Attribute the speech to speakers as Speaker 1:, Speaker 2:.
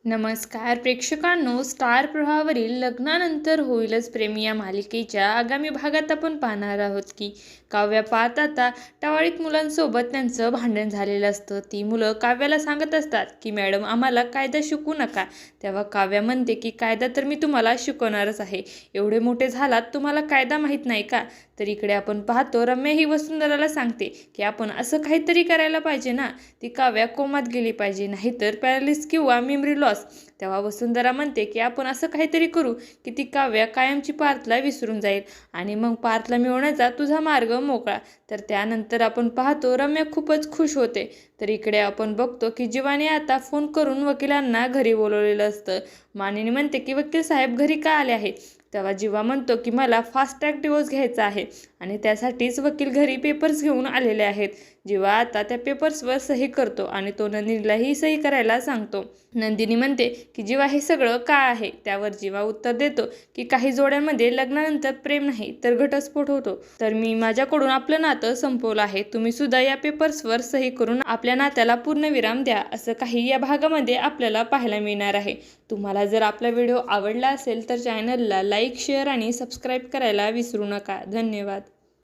Speaker 1: नमस्कार प्रेक्षकांनो, स्टार प्रवाहावरील लग्नानंतर होईलच प्रेम या मालिकेच्या आगामी भागात आपण पाहणार आहोत की काव्या पाहत आता टवाळीत मुलांसोबत त्यांचं भांडण झालेलं असतं. ती मुलं काव्याला सांगत असतात की मॅडम आम्हाला कायदा शिकवू नका. तेव्हा काव्या म्हणते की कायदा तर मी तुम्हाला शिकवणारच आहे. एवढे मोठे झालात, तुम्हाला कायदा माहीत नाही का? तर इकडे आपण पाहतो रम्या ही वसुंधराला सांगते की आपण असं काहीतरी करायला पाहिजे ना. ती काव्या कोमात गेली पाहिजे, नाहीतर पॅरालिस किंवा मेमरी लॉस. तेव्हा वसुंधरा म्हणते की आपण असं काहीतरी करू की ती काव्या कायमची पार्थला विसरून जाईल आणि मग पार्थला मिळवण्याचा तुझा मार्ग मोकळा. तर त्यानंतर आपण पाहतो रम्या खूपच खुश होते. तर इकडे आपण बघतो की जीवाने आता फोन करून वकिलांना घरी बोलवलेलं असतं. मानिनी म्हणते की वकील साहेब घरी का आले आहे? तेव्हा जीवा म्हणतो की मला फास्ट ट्रॅक डिवोर्स घ्यायचा आहे आणि त्यासाठीच वकील घरी पेपर्स घेऊन आलेले आहेत. जीवा आता त्या पेपर्सवर सही करतो आणि तो नंदिनीलाही सही करायला सांगतो. नंदिनी म्हणते की जीवा हे सगळं का आहे? त्यावर जीवा उत्तर देतो की काही जोड्यांमध्ये लग्नानंतर प्रेम नाही तर घटस्फोट होतो. तर मी माझ्याकडून आपलं नातं संपवलं आहे. तुम्ही सुद्धा या पेपर्सवर सही करून आपल्या नात्याला पूर्णविराम द्या. असं काही या भागामध्ये आपल्याला पाहायला मिळणार आहे. तुम्हाला जर आपला व्हिडिओ आवडला असेल तर चॅनलला लाईक, शेअर आणि सबस्क्राईब करायला विसरू नका. धन्यवाद.